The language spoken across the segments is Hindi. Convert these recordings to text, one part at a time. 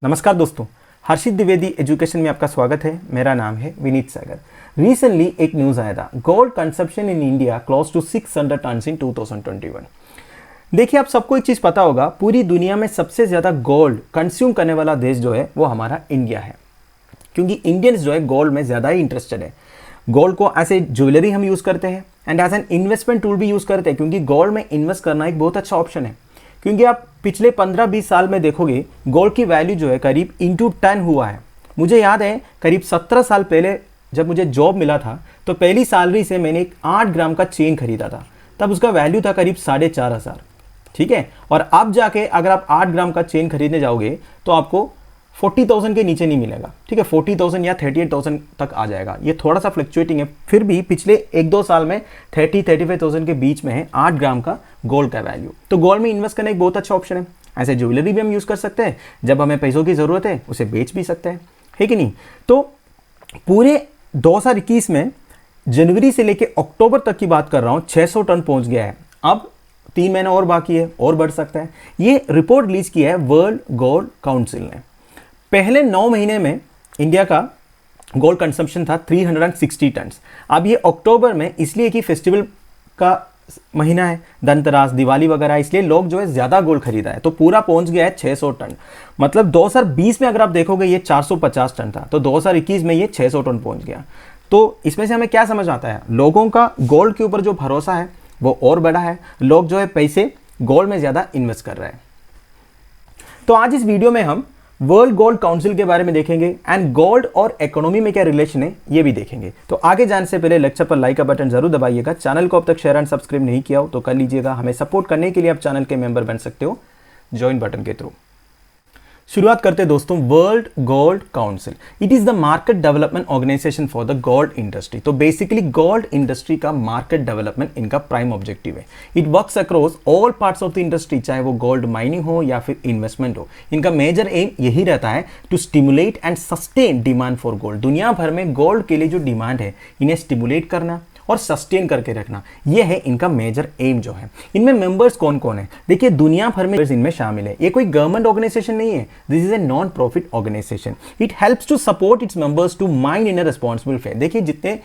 नमस्कार दोस्तों, हर्षित द्विवेदी एजुकेशन में आपका स्वागत है। मेरा नाम है विनीत सागर। रिसेंटली एक न्यूज़ आया था, gold consumption in India close to 600 tons in 2021। देखिए, आप सबको एक चीज़ पता होगा, पूरी दुनिया में सबसे ज़्यादा गोल्ड कंज्यूम करने वाला देश जो है वो हमारा इंडिया है, क्योंकि इंडियंस जो है गोल्ड में ज़्यादा ही इंटरेस्टेड है। गोल्ड को एज ए ज्वेलरी हम यूज़ करते हैं and as an investment tool भी यूज़ करते हैं, क्योंकि गोल्ड में इन्वेस्ट करना एक बहुत अच्छा ऑप्शन है। क्योंकि आप पिछले 15-20 साल में देखोगे गोल्ड की वैल्यू जो है करीब इंटू 10 हुआ है। मुझे याद है करीब 17 साल पहले जब मुझे जॉब मिला था तो पहली सैलरी से मैंने एक 8 ग्राम का चेन खरीदा था, तब उसका वैल्यू था करीब 4,500। ठीक है, और अब जाके अगर आप 8 ग्राम का चेन खरीदने जाओगे तो आपको 40,000 के नीचे नहीं मिलेगा। ठीक है, 40,000 या 38,000 तक आ जाएगा। ये थोड़ा सा फ्लक्चुएटिंग है, फिर भी पिछले 1-2 साल में 30-35,000 के बीच में है 8 ग्राम का गोल्ड का वैल्यू। तो गोल्ड में इन्वेस्ट करना एक बहुत अच्छा ऑप्शन है। ऐसे ज्वेलरी भी हम यूज़ कर सकते हैं, जब हमें पैसों की ज़रूरत है उसे बेच भी सकते हैं, है कि नहीं। तो पूरे 2021 में जनवरी से लेकर अक्टूबर तक की बात कर रहा हूँ, 600 टन पहुँच गया है। अब 3 महीना और बाकी है, और बढ़ सकता है। ये रिपोर्ट रिलीज की है वर्ल्ड गोल्ड काउंसिल ने। पहले 9 महीने में इंडिया का गोल्ड कंजम्पशन था 360 टन्स। अब ये अक्टूबर में, इसलिए कि फेस्टिवल का महीना है, धनतेरस, दिवाली वगैरह, इसलिए लोग जो है ज़्यादा गोल्ड खरीदा है, तो पूरा पहुंच गया है 600 टन। मतलब 2020 में अगर आप देखोगे ये 450 टन था, तो 2021 में ये 600 टन पहुंच गया। तो इसमें से हमें क्या समझ आता है, लोगों का गोल्ड के ऊपर जो भरोसा है वो और बड़ा है। लोग जो है पैसे गोल्ड में ज़्यादा इन्वेस्ट कर रहे हैं। तो आज इस वीडियो में हम वर्ल्ड गोल्ड काउंसिल के बारे में देखेंगे एंड गोल्ड और इकोनॉमी में क्या रिलेशन है ये भी देखेंगे। तो आगे जाने से पहले लेक्चर पर लाइक का बटन जरूर दबाइएगा। चैनल को अब तक शेयर एंड सब्सक्राइब नहीं किया हो तो कर लीजिएगा। हमें सपोर्ट करने के लिए आप चैनल के मेंबर बन सकते हो ज्वाइन बटन के थ्रू। शुरुआत करते हैं दोस्तों, world gold council. It is the market development organisation for the gold industry. तो बेसिकली गोल्ड इंडस्ट्री का मार्केट डेवलपमेंट इनका प्राइम ऑब्जेक्टिव है। It works across all parts of the industry, चाहे वो गोल्ड माइनिंग हो या फिर इन्वेस्टमेंट हो। इनका मेजर एम यही रहता है to stimulate and sustain demand for gold. दुनिया भर में गोल्ड के लिए जो डिमांड है, इन्हें स्टिमुलेट करना और सस्टेन करके रखना, यह है इनका मेजर एम जो है। इनमें मेंबर्स कौन कौन है? देखिए, दुनिया भर में इनमें शामिल है। ये कोई गवर्नमेंट ऑर्गेनाइजेशन नहीं है, this is a non profit organisation. It helps to support its members to mine in a responsible way. देखिए, जितने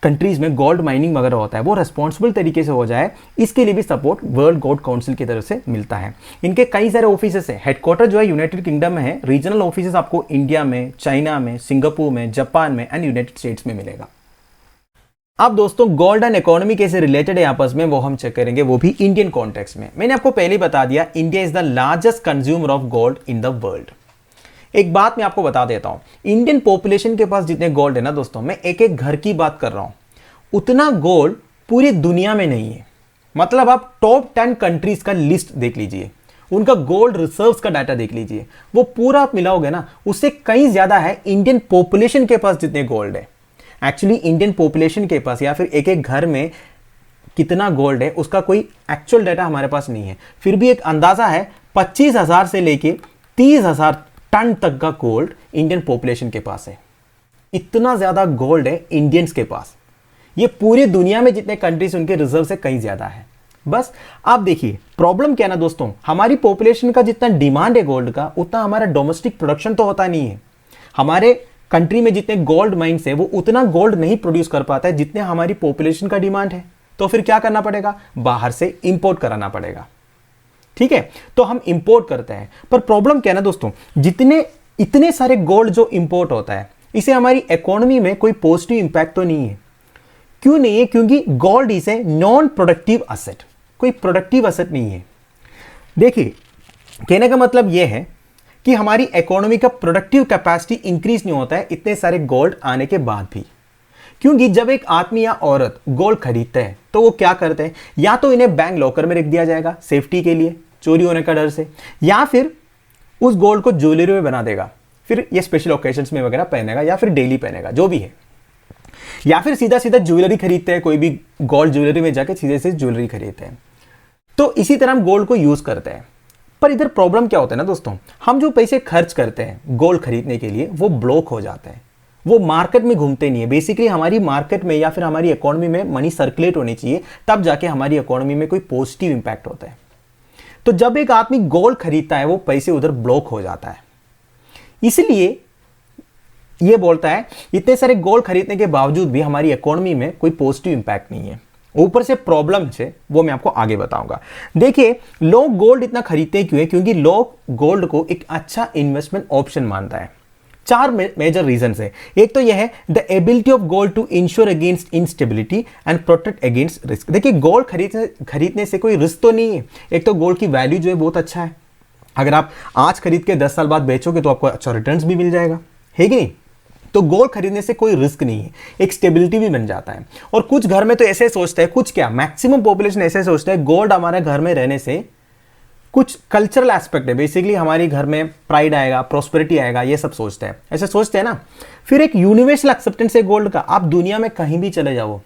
कंट्रीज में गोल्ड माइनिंग वगैरह होता है वो रेस्पॉन्सिबल तरीके से हो जाए, इसके लिए भी सपोर्ट वर्ल्ड गोल्ड काउंसिल की तरफ से मिलता है। इनके कई सारे ऑफिसेस है। हेडक्वार्टर जो है यूनाइटेड किंगडम में है। रीजनल ऑफिसेस आपको इंडिया में, चाइना में, सिंगापुर में, जापान में एंड यूनाइटेड स्टेट्स में मिलेगा। अब दोस्तों, गोल्ड एंड इकोनॉमी कैसे रिलेटेड है आपस में, वो हम चेक करेंगे, वो भी इंडियन कॉन्टेक्स्ट में। मैंने आपको पहले ही बता दिया, India is the largest consumer of gold in the world. एक बात मैं आपको बता देता हूं, इंडियन पॉपुलेशन के पास जितने गोल्ड है ना दोस्तों, मैं एक एक घर की बात कर रहा हूं, उतना गोल्ड पूरी दुनिया में नहीं है। मतलब आप टॉप 10 कंट्रीज का लिस्ट देख लीजिए, उनका गोल्ड रिजर्व्स का डाटा देख लीजिए, वो पूरा आप मिलाओगे ना, उससे कहीं ज्यादा है इंडियन पॉपुलेशन के पास जितने गोल्ड है। एक्चुअली इंडियन पॉपुलेशन के पास या फिर एक एक घर में कितना गोल्ड है उसका कोई एक्चुअल डाटा हमारे पास नहीं है। फिर भी एक अंदाजा है 25,000 से लेके 30,000 टन तक का गोल्ड इंडियन पॉपुलेशन के पास है। इतना ज्यादा गोल्ड है इंडियंस के पास। ये पूरी दुनिया में जितने कंट्रीज उनके रिजर्व से कहीं ज्यादा है। बस आप देखिए प्रॉब्लम क्या है ना दोस्तों, हमारी पॉपुलेशन का जितना डिमांड है गोल्ड का, उतना हमारा डोमेस्टिक प्रोडक्शन तो होता नहीं है। हमारे कंट्री में जितने गोल्ड माइंस है वो उतना गोल्ड नहीं प्रोड्यूस कर पाता है जितने हमारी पॉपुलेशन का डिमांड है। तो फिर क्या करना पड़ेगा, बाहर से इंपोर्ट कराना पड़ेगा। ठीक है, तो हम इंपोर्ट करते हैं। पर प्रॉब्लम क्या है ना दोस्तों, इतने सारे गोल्ड जो इंपोर्ट होता है, इसे हमारी इकोनॉमी में कोई पॉजिटिव इंपैक्ट तो नहीं है। क्यों नहीं है? क्योंकि gold is a non productive asset, कोई प्रोडक्टिव असेट नहीं है। देखिए, कहने का मतलब यह है कि हमारी इकोनॉमी का प्रोडक्टिव कैपेसिटी इंक्रीज नहीं होता है इतने सारे गोल्ड आने के बाद भी। क्योंकि जब एक आदमी या औरत गोल्ड खरीदते हैं तो वो क्या करते हैं, या तो इन्हें बैंक लॉकर में रख दिया जाएगा सेफ्टी के लिए, चोरी होने का डर से, या फिर उस गोल्ड को ज्वेलरी में बना देगा, फिर ये स्पेशल ओकेजन्स में वगैरह पहनेगा या फिर डेली पहनेगा, जो भी है। या फिर सीधा सीधा ज्वेलरी खरीदते हैं, कोई भी गोल्ड ज्वेलरी में जाके सीधे से ज्वेलरी खरीदते हैं। तो इसी तरह हम गोल्ड को यूज करते हैं। पर इधर प्रॉब्लम क्या होता है ना दोस्तों, हम जो पैसे खर्च करते हैं गोल्ड खरीदने के लिए वो ब्लॉक हो जाते हैं, वो मार्केट में घूमते नहीं है। बेसिकली हमारी मार्केट में या फिर हमारी इकोनॉमी में मनी सर्कुलेट होनी चाहिए, तब जाके हमारी इकोनॉमी में कोई पॉजिटिव इंपैक्ट होता है। तो जब एक आदमी गोल्ड खरीदता है वो पैसे उधर ब्लॉक हो जाता है। इसलिए ये बोलता है इतने सारे गोल्ड खरीदने के बावजूद भी हमारी इकोनॉमी में कोई पॉजिटिव इंपैक्ट नहीं है, ऊपर से प्रॉब्लम है, वो मैं आपको आगे बताऊंगा। देखिए लोग गोल्ड इतना खरीदते क्यों है? क्योंकि लोग गोल्ड को एक अच्छा इन्वेस्टमेंट ऑप्शन मानता है। चार मेजर रीजन है। एक तो यह है the ability of gold to insure against instability and protect against risk. देखिए गोल्ड खरीदने से कोई रिस्क तो नहीं है। एक तो गोल्ड की वैल्यू जो है बहुत अच्छा है, अगर आप आज खरीद के 10 साल बाद बेचोगे तो आपको अच्छा रिटर्न्स भी मिल जाएगा, है कि नहीं? तो गोल्ड खरीदने से कोई रिस्क नहीं है, एक स्टेबिलिटी भी बन जाता है। और कुछ घर में तो ऐसे सोचते हैं, कुछ क्या मैक्सिमम पॉपुलेशन ऐसे सोचते हैं गोल्ड हमारे घर में रहने से कुछ कल्चरल एस्पेक्ट है, बेसिकली हमारे घर में प्राइड आएगा, प्रॉस्पेरिटी आएगा, ये सब सोचते हैं, ऐसे सोचते हैं ना। फिर एक यूनिवर्सल एक्सेप्टेंस है गोल्ड का, आप दुनिया में कहीं भी चले जाओ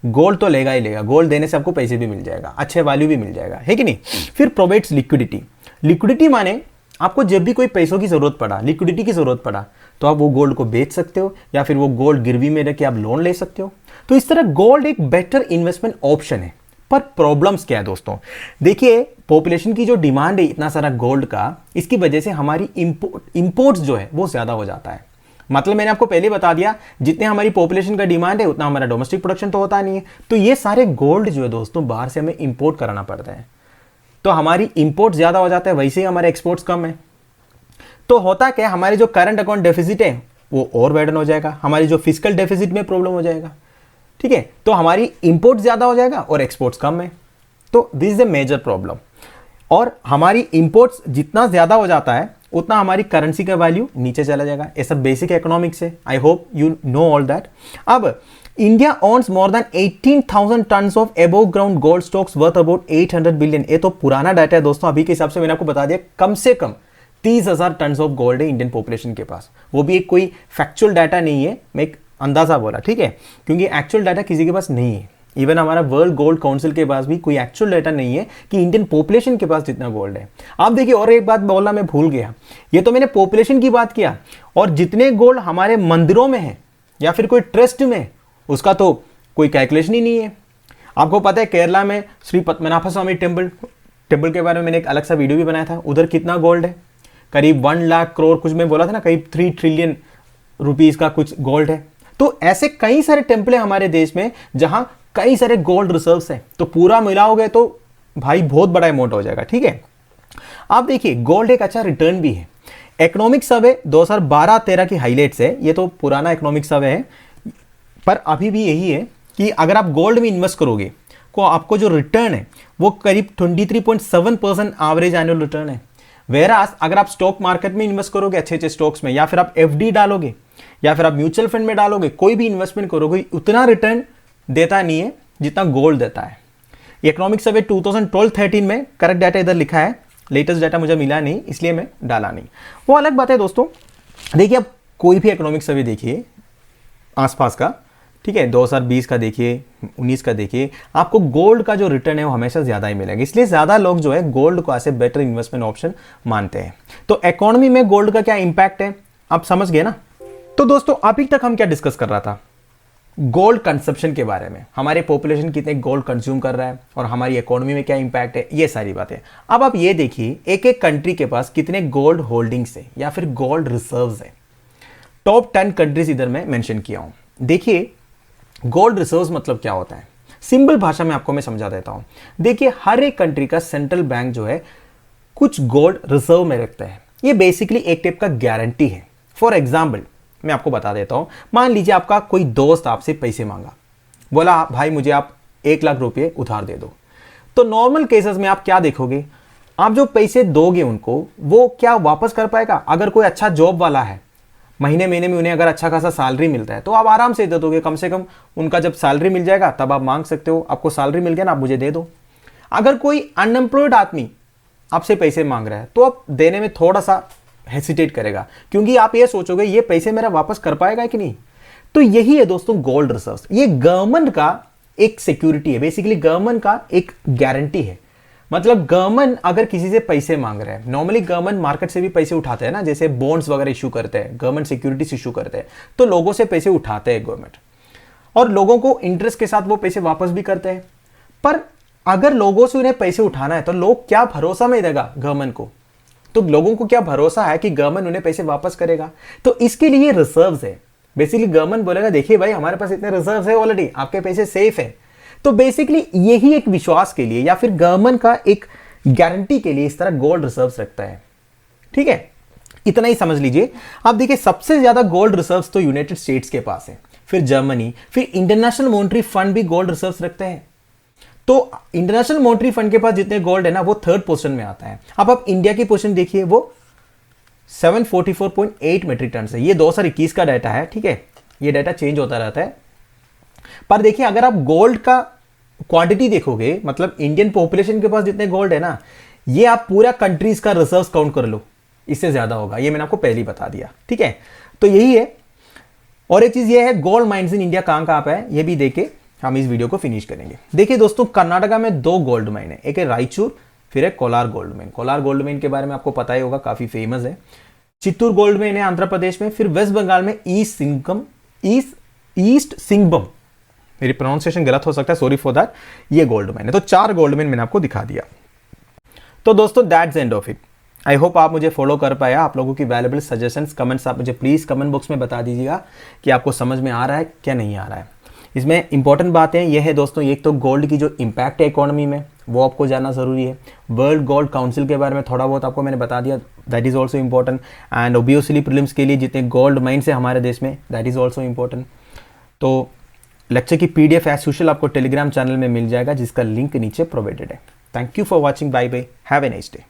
गोल्ड तो लेगा ही लेगा, गोल्ड देने से आपको पैसे भी मिल जाएगा, अच्छे वैल्यू भी मिल जाएगा, है कि नहीं? फिर प्रोवाइड्स लिक्विडिटी। लिक्विडिटी माने आपको जब भी कोई पैसों की जरूरत पड़ा, लिक्विडिटी की जरूरत पड़ा, तो आप वो गोल्ड को बेच सकते हो या फिर वो गोल्ड गिरवी में रख के आप लोन ले सकते हो। तो इस तरह गोल्ड एक बेटर इन्वेस्टमेंट ऑप्शन है। पर प्रॉब्लम्स क्या है दोस्तों? देखिए पॉपुलेशन की जो डिमांड है इतना सारा गोल्ड का, इसकी वजह से हमारी इंपोर्ट्स जो है वो ज्यादा हो जाता है। मतलब मैंने आपको पहले बता दिया, जितने हमारी पॉपुलेशन का डिमांड है उतना हमारा डोमेस्टिक प्रोडक्शन तो होता नहीं है। तो ये सारे गोल्ड जो है दोस्तों बाहर से हमें इंपोर्ट कराना पड़ता है, तो हमारी इंपोर्ट ज्यादा हो जाता है, वैसे ही हमारे एक्सपोर्ट्स कम है। तो होता क्या, हमारे जो करंट अकाउंट डेफिसिट है वो और बर्डन हो जाएगा, हमारी जो फिजिकल डेफिसिट में प्रॉब्लम हो जाएगा, ठीक है? तो हमारी इंपोर्ट ज्यादा हो जाएगा और एक्सपोर्ट्स कम है, तो this is a major problem. और हमारी इंपोर्ट्स जितना ज्यादा हो जाता है उतना हमारी करेंसी का वैल्यू नीचे चला जाएगा। ये सब बेसिक इकोनॉमिक्स है, I hope you know all that. अब India owns more than 18,000 tons of above ground gold stocks worth about 800 billion। ये तो पुराना डाटा है दोस्तों, अभी के हिसाब से मैंने आपको बता दिया कम से कम 30,000 टन ऑफ गोल्ड है इंडियन पॉपुलेशन के पास। वो भी एक कोई फैक्चुअल डाटा नहीं है, मैं एक अंदाजा बोला, ठीक है? क्योंकि एक्चुअल डाटा किसी के पास नहीं है, इवन हमारा वर्ल्ड गोल्ड काउंसिल के पास भी कोई एक्चुअल डाटा नहीं है कि इंडियन पॉपुलेशन के पास जितना गोल्ड है। आप देखिए, और एक बात बोलना मैं भूल गया, ये तो मैंने पॉपुलेशन की बात किया, और जितने गोल्ड हमारे मंदिरों में है या फिर कोई ट्रस्ट में, उसका तो कोई कैलकुलेशन ही नहीं है। आपको पता है केरला में श्री पद्मनाभ स्वामी टेम्पल के बारे में मैंने एक अलग सा वीडियो भी बनाया था, उधर कितना गोल्ड है, करीब 1 लाख करोड़, कुछ मैं बोला था ना, करीब 3 ट्रिलियन रुपीस का कुछ गोल्ड है। तो ऐसे कई सारे टेम्पल है हमारे देश में जहां कई सारे गोल्ड रिजर्व्स हैं, तो पूरा मिलाओगे तो भाई बहुत बड़ा अमाउंट हो जाएगा, ठीक है? आप देखिए गोल्ड एक अच्छा रिटर्न भी है। इकोनॉमिक सर्वे 2012-13 की हाईलाइट्स है, ये तो पुराना इकोनॉमिक सर्वे है, पर अभी भी यही है कि अगर आप गोल्ड में इन्वेस्ट करोगे तो आपको जो रिटर्न है वो करीब 23.7% एवरेज एनुअल रिटर्न है। वेरास अगर आप स्टॉक मार्केट में इन्वेस्ट करोगे, अच्छे अच्छे स्टॉक्स में, या फिर आप एफडी डालोगे या फिर आप म्यूचुअल फंड में डालोगे, कोई भी इन्वेस्टमेंट करोगे, उतना रिटर्न देता नहीं है जितना गोल्ड देता है। इकोनॉमिक सर्वे 2012-13 में, करेक्ट डाटा इधर लिखा है, लेटेस्ट डाटा मुझे मिला नहीं इसलिए मैं डाला नहीं, वो अलग बात है दोस्तों। देखिए आप कोई भी इकोनॉमिक सर्वे देखिए आसपास का, ठीक है, 2020 का देखिए, 19 का देखिए, आपको गोल्ड का जो रिटर्न है वो हमेशा ज्यादा ही मिलेगा। इसलिए ज्यादा लोग जो है गोल्ड को ऐसे बेटर इन्वेस्टमेंट ऑप्शन मानते हैं। तो इकोनॉमी में गोल्ड का क्या इंपैक्ट है आप समझ गए ना? तो दोस्तों अभी तक हम क्या डिस्कस कर रहा था? गोल्ड कंजप्शन के बारे में, हमारे पॉपुलेशन कितने गोल्ड कंज्यूम कर रहा है और हमारी इकोनॉमी में क्या इंपैक्ट है, ये सारी बातें। अब आप ये देखिए एक एक कंट्री के पास कितने गोल्ड होल्डिंग्स है या फिर गोल्ड रिजर्व्स है। टॉप 10 कंट्रीज इधर मैं मेंशन किया हूं। देखिए गोल्ड रिजर्व्स मतलब क्या होता है, सिंपल भाषा में आपको मैं समझा देता हूं। देखिए हर एक कंट्री का सेंट्रल बैंक जो है कुछ गोल्ड रिजर्व में रखता है, ये बेसिकली एक टाइप का गारंटी है। फॉर एग्जाम्पल मैं आपको बता देता हूं, मान लीजिए आपका कोई दोस्त आपसे पैसे मांगा, बोला भाई मुझे आप 1 लाख रुपए उधार दे दो। तो नॉर्मल केसेस में आप क्या देखोगे, आप जो पैसे दोगे उनको वो क्या वापस कर पाएगा? अगर कोई अच्छा जॉब वाला है, महीने में उन्हें अगर अच्छा खासा सैलरी मिलता है तो आप आराम से दे दोगे, कम से कम उनका जब सैलरी मिल जाएगा तब आप मांग सकते हो, आपको सैलरी मिल गया ना, आप मुझे दे दो। अगर कोई अनएम्प्लॉयड आदमी आपसे पैसे मांग रहा है तो आप देने में थोड़ा सा हेसिटेट करेगा, क्योंकि आप ये सोचोगे ये पैसे मेरा वापस कर पाएगा कि नहीं। तो यही है दोस्तों गोल्ड रिजर्व्स, ये गवर्नमेंट का एक सिक्योरिटी है, बेसिकली गवर्नमेंट का एक गारंटी है। मतलब गवर्नमेंट अगर किसी से पैसे मांग रहे हैं, नॉर्मली गवर्नमेंट मार्केट से भी पैसे उठाते हैं ना, जैसे बॉन्ड्स वगैरह इशू करते हैं, गवर्नमेंट सिक्योरिटीज इशू करते हैं, तो लोगों से पैसे उठाते हैं गवर्नमेंट, और लोगों को इंटरेस्ट के साथ वो पैसे वापस भी करते हैं। पर अगर लोगों से उन्हें पैसे उठाना है तो लोग क्या भरोसा में देगा गवर्नमेंट को? तो लोगों को क्या भरोसा है कि गवर्नमेंट उन्हें पैसे वापस करेगा? तो इसके लिए रिजर्व्स है। बेसिकली गवर्नमेंट बोलेगा देखिए भाई हमारे पास इतने रिजर्व्स है ऑलरेडी, आपके पैसे सेफ है। तो बेसिकली यही एक विश्वास के लिए या फिर गवर्नमेंट का एक गारंटी के लिए इस तरह गोल्ड रिजर्व्स रखता है। ठीक है, इतना ही समझ लीजिए। आप देखिए सबसे ज्यादा गोल्ड रिजर्व्स तो यूनाइटेड स्टेट्स के पास है, फिर जर्मनी, फिर इंटरनेशनल मॉनेटरी फंड भी गोल्ड रिजर्व्स रखते हैं। तो इंटरनेशनल मॉनेटरी फंड के पास जितने गोल्ड है ना वो थर्ड पोजीशन में आता है। अब आप इंडिया की पोजीशन देखिए, वो 744.8 मेट्रिक टन है। ये 2021 का डाटा है, ठीक है, ये डाटा चेंज होता रहता है। पर देखिए अगर आप गोल्ड का क्वांटिटी देखोगे, मतलब इंडियन पॉपुलेशन के पास जितने गोल्ड है ना, ये आप पूरा कंट्रीज का रिजर्व्स काउंट कर लो, इससे ज्यादा होगा। ये मैंने आपको पहले ही बता दिया, ठीक है। तो यही है। और एक चीज ये है, गोल्ड माइंस इन इंडिया कहां पे है, ये भी देखे हम इस वीडियो को फिनिश करेंगे। देखिए दोस्तों, कर्नाटका में 2 गोल्ड माइन है, एक है रायचूर, फिर है Kolar gold mine. Kolar gold mine के बारे में आपको पता ही होगा, काफी फेमस है। चित्तूर गोल्ड माइन है आंध्र प्रदेश में, फिर वेस्ट बंगाल में ईस्ट सिंघभूम, मेरी प्रोनाउंसिएशन गलत हो सकता है, सॉरी फॉर दैट, ये गोल्ड माइन है। तो 4 गोल्ड माइन मैंने आपको दिखा दिया। तो दोस्तों that's end of it. I hope आप मुझे फॉलो कर पाया। आप लोगों की वैल्यूएबल सजेशंस, कमेंट्स आप मुझे प्लीज कमेंट बॉक्स में बता दीजिएगा कि आपको समझ में आ रहा है क्या नहीं आ रहा है। इसमें इंपॉर्टेंट बातें यह है दोस्तों, एक तो गोल्ड की जो इंपैक्ट है इकोनॉमी में, वो आपको जानना जरूरी है। वर्ल्ड गोल्ड काउंसिल के बारे में थोड़ा बहुत आपको मैंने बता दिया, that is also important. And obviously prelims के लिए जितने गोल्ड माइंस है हमारे देश में, दैट इज ऑल्सो इंपॉर्टेंट। तो लेक्चर की PDF एज यूजुअल आपको टेलीग्राम चैनल में मिल जाएगा, जिसका लिंक नीचे प्रोवाइडेड है। Thank you for watching, bye bye, have a nice day.